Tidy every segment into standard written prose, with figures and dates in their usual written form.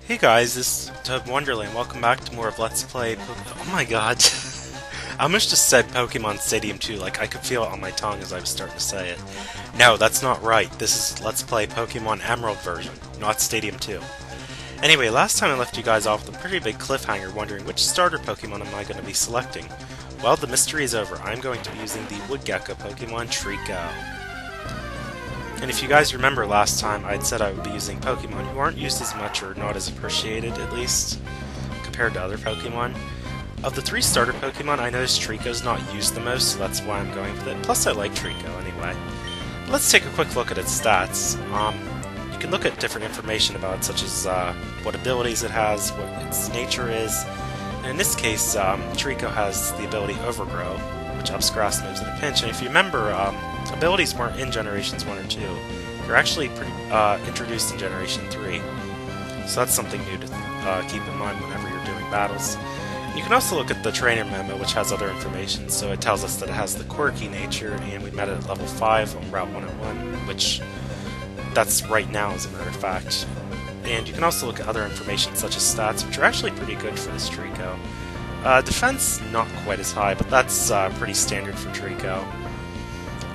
Hey guys, this is ToadinWonderland. Welcome back to more of Let's Play Oh my god. I almost just said Pokemon Stadium 2, like I could feel it on my tongue as I was starting to say it. No, that's not right. This is Let's Play Pokemon Emerald version, not Stadium 2. Anyway, last time I left you guys off with a pretty big cliffhanger wondering which starter Pokemon am I going to be selecting. Well, the mystery is over. I'm going to be using the Wood Gecko Pokemon Trico. And if you guys remember last time, I'd said I would be using Pokemon who aren't used as much, or not as appreciated at least, compared to other Pokemon. Of the three starter Pokemon, I noticed Trico's not used the most, so that's why I'm going with it. Plus I like Trico anyway. But let's take a quick look at its stats. You can look at different information about it, such as what abilities it has, what its nature is. And in this case, Trico has the ability Overgrow, which ups grass moves in a pinch. And if you remember, abilities weren't in Generations 1 or 2. They're actually introduced in Generation 3. So that's something new to keep in mind whenever you're doing battles. You can also look at the trainer memo, which has other information. So it tells us that it has the quirky nature, and we met it at level 5 on Route 101, which that's right now, as a matter of fact. And you can also look at other information, such as stats, which are actually pretty good for this Trico. Defense, not quite as high, but that's pretty standard for Trico.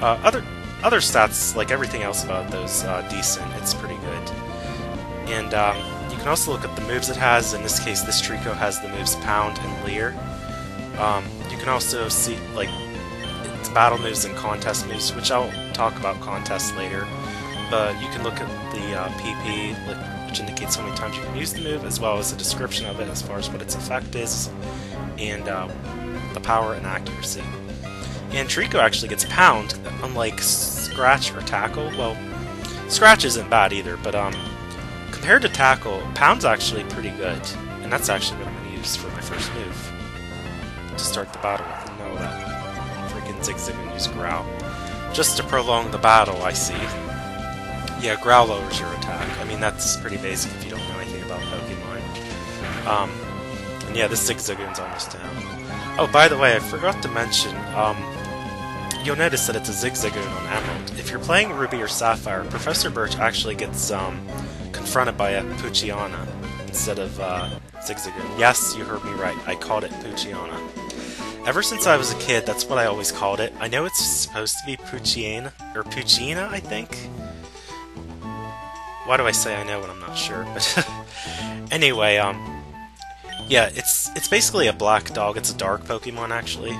Other stats, like everything else about those, decent. It's pretty good. And you can also look at the moves it has. In this case, this Trico has the moves Pound and Leer. You can also see like its battle moves and contest moves, which I'll talk about contests later. But you can look at the PP, which indicates how many times you can use the move, as well as a description of it as far as what its effect is, and the power and accuracy. And Trico actually gets Pound, unlike Scratch or Tackle. Well, Scratch isn't bad either, but compared to Tackle, Pound's actually pretty good. And that's actually what I'm going to use for my first move to start the battle with. No, that freaking Zigzagoon use Growl. Just to prolong the battle, I see. Yeah, Growl lowers your attack. I mean, that's pretty basic if you don't know anything about Pokemon. And yeah, this Zigzagoon's almost down. Oh, by the way, I forgot to mention, you'll notice that it's a Zigzagoon on Emerald. If you're playing Ruby or Sapphire, Professor Birch actually gets confronted by a Poochyena instead of Zigzagoon. Yes, you heard me right. I called it Poochyena. Ever since I was a kid, that's what I always called it. I know it's supposed to be Poochyena, or Poochyena, I think? Why do I say I know when I'm not sure? But anyway, yeah, it's basically a black dog. It's a dark Pokemon, actually.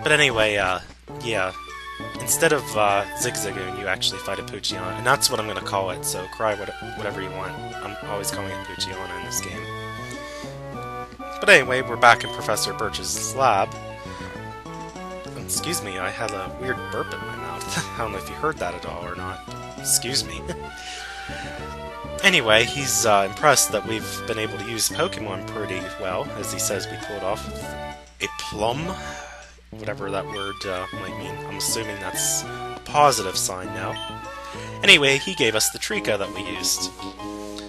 But anyway, yeah, instead of Zigzagoon, you actually fight a Poochyena, and that's what I'm going to call it, so cry whatever you want. I'm always calling it Poochyena in this game. But anyway, we're back in Professor Birch's lab. Excuse me, I had a weird burp in my mouth. I don't know if you heard that at all or not. Excuse me. Anyway, he's impressed that we've been able to use Pokemon pretty well. As he says, we pulled off a plum, whatever that word might mean. I'm assuming that's a positive sign now. Anyway, he gave us the Trico that we used.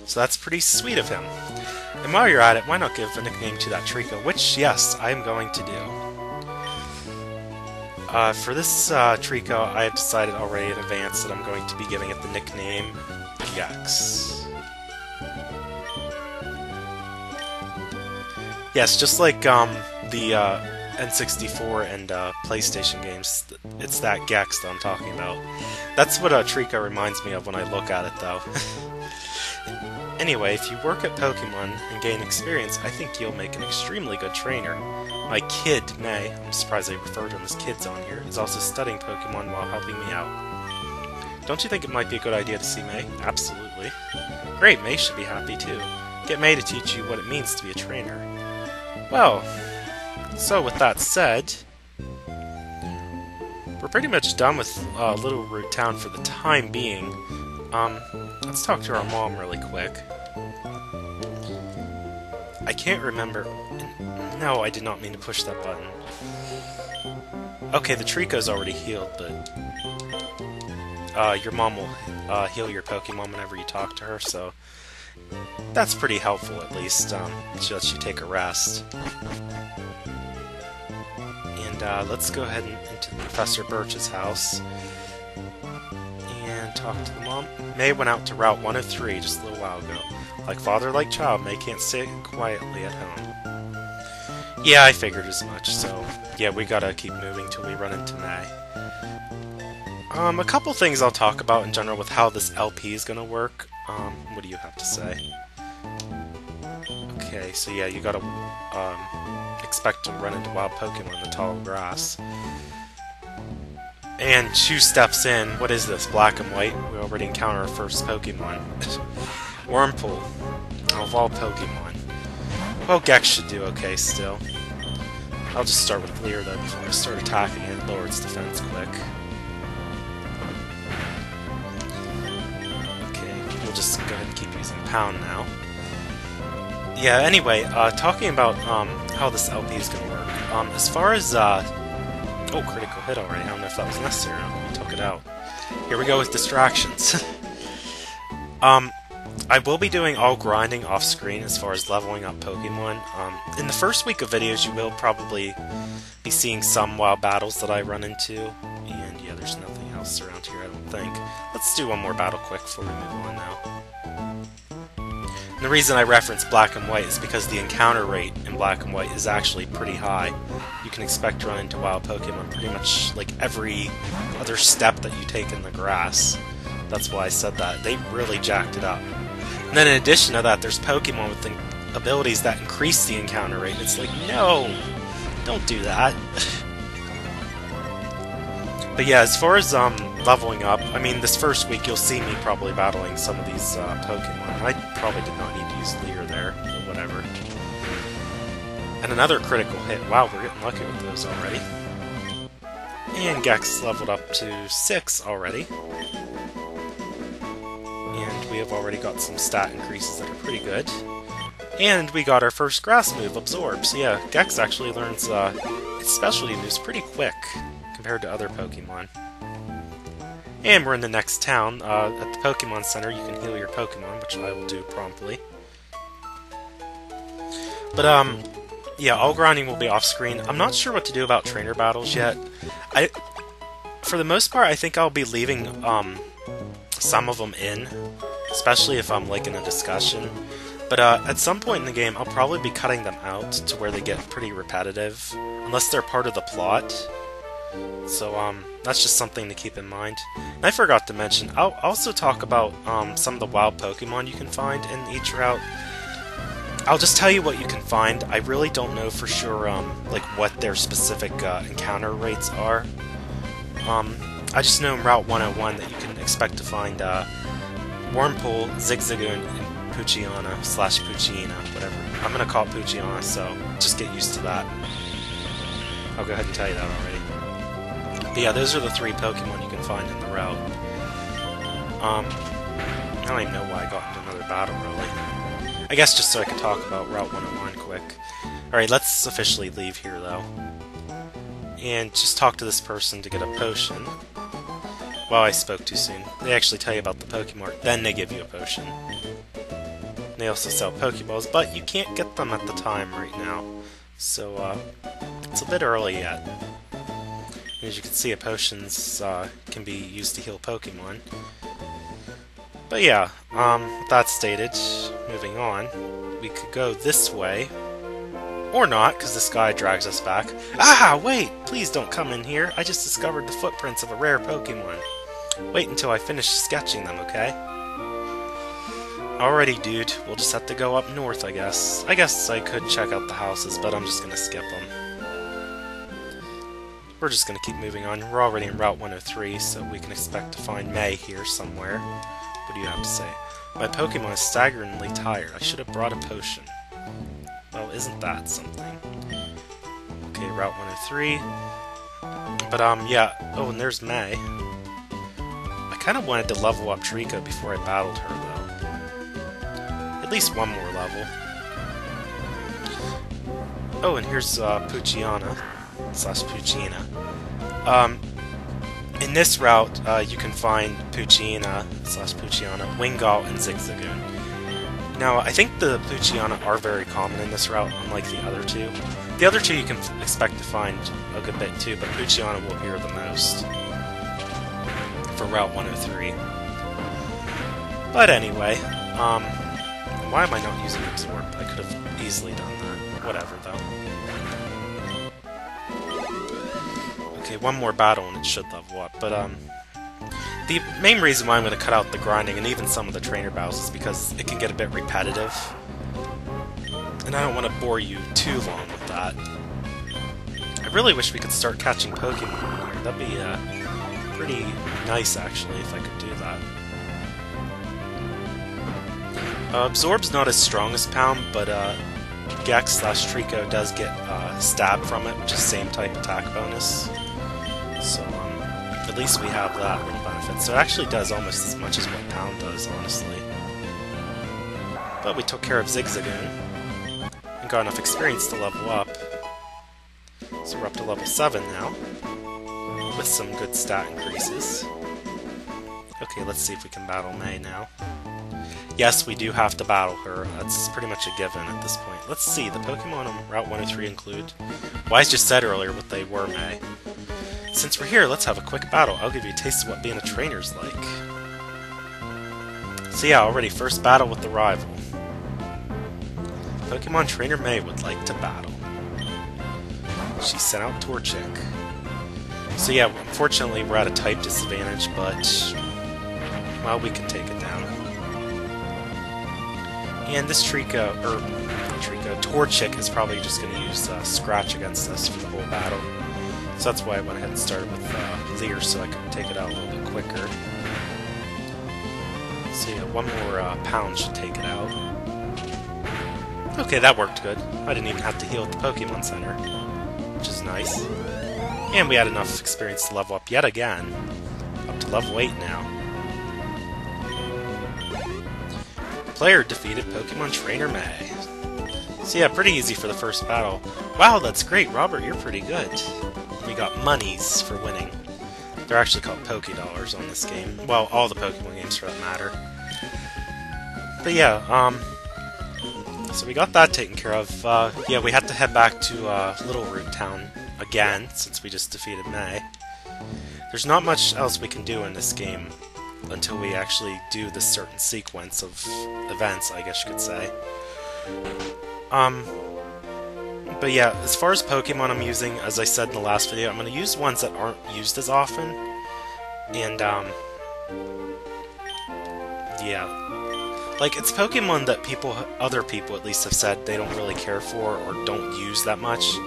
So that's pretty sweet of him. And while you're at it, why not give a nickname to that Trico, which, yes, I am going to do. For this Trico, I have decided already in advance that I'm going to be giving it the nickname Gex. Yes, just like the N64 and PlayStation games, it's that Gex that I'm talking about. That's what Trico reminds me of when I look at it, though. Anyway, if you work at Pokemon and gain experience, I think you'll make an extremely good trainer. My kid, May, I'm surprised they refer to him as kids on here, is also studying Pokemon while helping me out. Don't you think it might be a good idea to see May? Absolutely. Great, May should be happy too. Get May to teach you what it means to be a trainer. Well, so with that said, we're pretty much done with Little Root Town for the time being. Let's talk to our mom really quick. I can't remember. No, I did not mean to push that button. Okay, the Trico's already healed, but your mom will heal your Pokemon whenever you talk to her, so that's pretty helpful at least. She lets you take a rest. And let's go ahead and into Professor Birch's house and talk talk to the mom. May went out to Route 103 just a little while ago. Like father, like child, May can't sit quietly at home. Yeah, I figured as much, so yeah, we gotta keep moving till we run into May. A couple things I'll talk about in general with how this LP is gonna work. What do you have to say? Okay, so yeah, you gotta expect to run into wild Pokemon in the tall grass. And 2 steps in, what is this? Black and white? We already encounter our first Pokemon. Wurmple. Of all Pokemon. Well, Gecko should do okay still. I'll just start with Leer though before I start attacking it. Lower its defense quick. Okay, we'll just go ahead and keep using Pound now. Yeah, anyway, talking about how this LP is going to work. As far as... oh, critical hit already. I don't know if that was necessary. We took it out. Here we go with distractions. I will be doing all grinding off-screen as far as leveling up Pokemon. In the first week of videos, you will probably be seeing some wild battles that I run into. And yeah, there's nothing else around here, I don't think. Let's do one more battle quick before we move on now. And the reason I reference Black and White is because the encounter rate in Black and White is actually pretty high. You can expect to run into wild Pokemon pretty much like every other step that you take in the grass. That's why I said that. They really jacked it up. And then in addition to that, there's Pokemon with abilities that increase the encounter rate. It's like, no! Don't do that. But yeah, as far as leveling up, I mean, this first week you'll see me probably battling some of these Pokemon. I probably did not need to use Leer there, but whatever. And another critical hit. Wow, we're getting lucky with those already. And Gecko's leveled up to 6 already. And we have already got some stat increases that are pretty good. And we got our first grass move, Absorb. So yeah, Gecko actually learns its specialty moves pretty quick compared to other Pokemon. And we're in the next town. At the Pokemon Center, you can heal your Pokemon, which I will do promptly. But, yeah, all grinding will be off-screen. I'm not sure what to do about trainer battles yet. For the most part, I think I'll be leaving, some of them in, especially if I'm, like, in a discussion. But, at some point in the game, I'll probably be cutting them out to where they get pretty repetitive, unless they're part of the plot. So, that's just something to keep in mind. And I forgot to mention, I'll also talk about some of the wild Pokemon you can find in each route. I'll just tell you what you can find. I really don't know for sure like what their specific encounter rates are. I just know in Route 101 that you can expect to find Wurmple, Zigzagoon, and Poochyena/Poochyena, whatever. I'm going to call it Poochyena, so just get used to that. I'll go ahead and tell you that already. But yeah, those are the 3 Pokemon you can find in the route. I don't even know why I got into another battle, really. I guess just so I can talk about Route 101 quick. Alright, let's officially leave here, though. And just talk to this person to get a potion. Well, I spoke too soon. They actually tell you about the Pokemon, then they give you a potion. They also sell Pokeballs, but you can't get them at the time right now. So, it's a bit early yet. As you can see, potions can be used to heal Pokemon. But yeah, with that stated, moving on, we could go this way. Or not, because this guy drags us back. Ah, wait! Please don't come in here. I just discovered the footprints of a rare Pokemon. Wait until I finish sketching them, okay? Alrighty, dude. We'll just have to go up north, I guess. I guess I could check out the houses, but I'm just gonna skip them. We're just gonna keep moving on. We're already in Route 103, so we can expect to find May here somewhere. What do you have to say? My Pokemon is staggeringly tired. I should have brought a potion. Well, isn't that something? Okay, Route 103. But, yeah. Oh, and there's May. I kind of wanted to level up Trico before I battled her, though. At least one more level. Oh, and here's, Poochyena. /Poochyena. In this route, you can find Poochyena/Poochyena, Wingull, and Zigzagoon. Now, I think the Poochyena are very common in this route, unlike the other 2. The other 2 you can expect to find a good bit too, but Poochyena will appear the most for Route 103. But anyway, why am I not using Absorb? I could have easily done that. Whatever, though. Okay, one more battle and it should level up, but, the main reason why I'm going to cut out the grinding and even some of the trainer battles is because it can get a bit repetitive. And I don't want to bore you too long with that. I really wish we could start catching Pokemon here. That'd be pretty nice, actually, if I could do that. Absorb's not as strong as Pound, but Gex/Trico does get Stab from it, which is same type attack bonus. So, at least we have that little benefit. So it actually does almost as much as what Pound does, honestly. But we took care of Zigzagoon, and got enough experience to level up. So we're up to level 7 now, with some good stat increases. Okay, let's see if we can battle May now. Yes, we do have to battle her. That's pretty much a given at this point. Let's see, the Pokemon on Route 103 include... Wise just said earlier what they were, May. Since we're here, let's have a quick battle. I'll give you a taste of what being a trainer's like. So yeah, already first battle with the rival. Pokemon Trainer May would like to battle. She sent out Torchic. So yeah, unfortunately we're at a type disadvantage, but... well, we can take it down. And this Torchic is probably just going to use Scratch against us for the whole battle. So that's why I went ahead and started with Leer, so I could take it out a little bit quicker. So yeah, one more Pound should take it out. Okay, that worked good. I didn't even have to heal at the Pokemon Center, which is nice. And we had enough experience to level up yet again. Up to level 8 now. Player defeated Pokemon Trainer May. So yeah, pretty easy for the first battle. Wow, that's great, Robert, you're pretty good. We got monies for winning. They're actually called Pokédollars on this game. Well, all the Pokemon games for that matter. But yeah, so we got that taken care of. Yeah, we had to head back to Little Root Town again, since we just defeated May. There's not much else we can do in this game until we actually do this certain sequence of events, I guess you could say. But yeah, as far as Pokemon I'm using, as I said in the last video, I'm going to use ones that aren't used as often. And, yeah. Like, it's Pokemon that other people at least have said they don't really care for or don't use that much.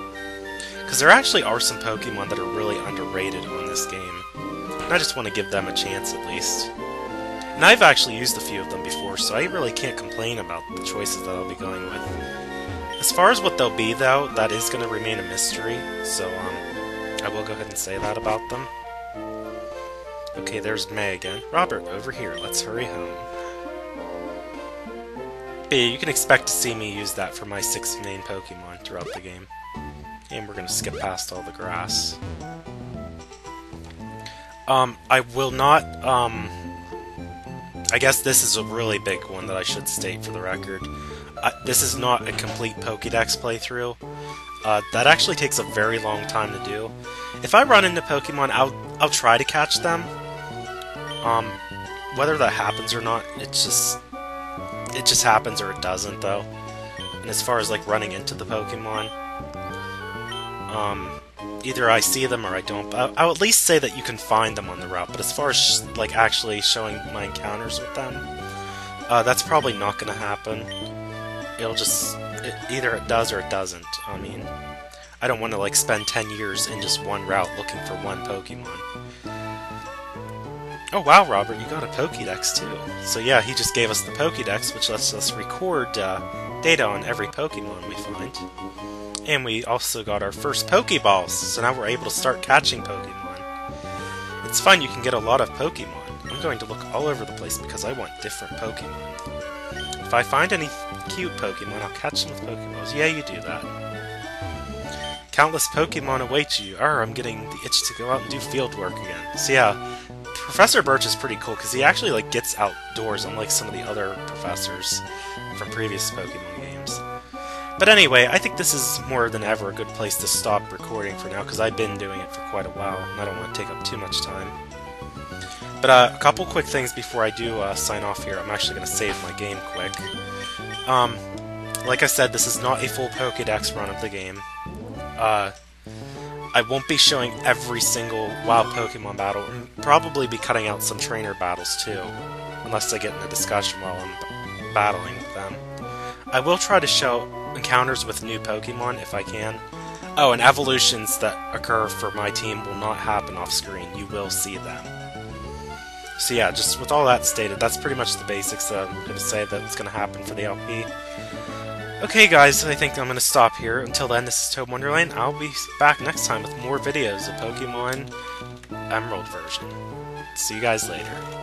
Because there actually are some Pokemon that are really underrated on this game. And I just want to give them a chance at least. And I've actually used a few of them before, so I really can't complain about the choices that I'll be going with. As far as what they'll be, though, that is going to remain a mystery, so, I will go ahead and say that about them. Okay, there's May again. Robert, over here, let's hurry home. But yeah, you can expect to see me use that for my 6 main Pokemon throughout the game. And we're going to skip past all the grass. I will not, I guess this is a really big one that I should state for the record. This is not a complete Pokedex playthrough. That actually takes a very long time to do. If I run into Pokemon, I'll try to catch them. Whether that happens or not, it just happens or it doesn't, though. And as far as like running into the Pokemon, either I see them or I don't. I'll at least say that you can find them on the route. But as far as like actually showing my encounters with them, that's probably not going to happen. It'll just... either it does or it doesn't. I mean, I don't want to, like, spend 10 years in just one route looking for one Pokemon. Oh, wow, Robert, you got a Pokedex, too. So, yeah, he just gave us the Pokedex, which lets us record data on every Pokemon we find. And we also got our first Pokeballs, so now we're able to start catching Pokemon. It's fun, you can get a lot of Pokemon. I'm going to look all over the place because I want different Pokemon. If I find any cute Pokemon, I'll catch them with Pokeballs. Yeah, you do that. Countless Pokemon await you. I'm getting the itch to go out and do field work again. So yeah, Professor Birch is pretty cool because he actually like gets outdoors, unlike some of the other professors from previous Pokemon games. But anyway, I think this is more than ever a good place to stop recording for now because I've been doing it for quite a while and I don't want to take up too much time. But a couple quick things before I do sign off here. I'm actually going to save my game quick. Like I said, this is not a full Pokedex run of the game. I won't be showing every single wild Pokemon battle, and probably be cutting out some trainer battles too, unless I get in a discussion while I'm battling with them. I will try to show encounters with new Pokemon if I can. Oh, and evolutions that occur for my team will not happen off screen. You will see them. So yeah, just with all that stated, that's pretty much the basics that I'm going to say that's going to happen for the LP. Okay guys, I think I'm going to stop here. Until then, this is ToadinWonderland. I'll be back next time with more videos of Pokemon Emerald version. See you guys later.